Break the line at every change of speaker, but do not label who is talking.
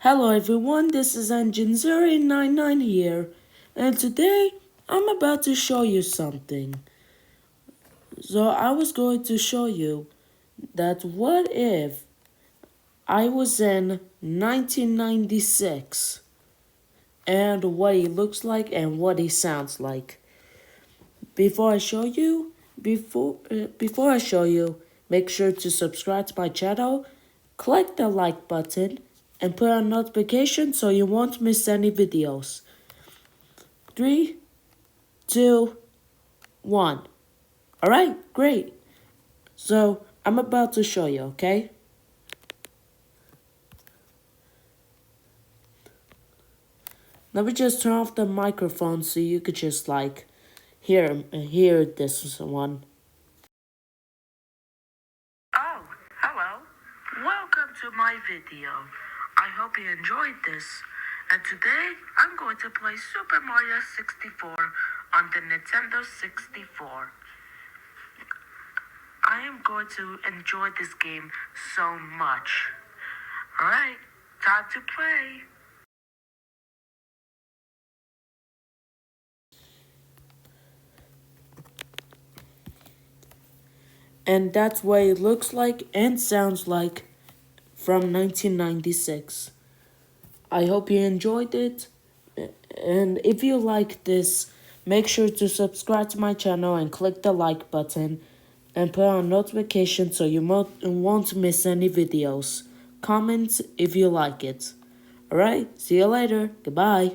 Hello everyone, this is ENGINE0899 here, and today I'm about to show you something. So I was going to show you that what if I was in 1996 and what he looks like and what he sounds like. Before I show you, make sure to subscribe to my channel, click the like button, and put on notification so you won't miss any videos. 3, 2, 1. Alright, great. So, I'm about to show you, okay? Let me just turn off the microphone so you could just hear this one. Oh, hello. Welcome to my video. I hope you enjoyed this. And today, I'm going to play Super Mario 64 on the Nintendo 64. I am going to enjoy this game so much. Alright, time to play. And that's what it looks like and sounds like from 1996. I hope you enjoyed it. And if you like this, make sure to subscribe to my channel and click the like button and put on notifications so you won't miss any videos. Comment if you like it. Alright, see you later. Goodbye.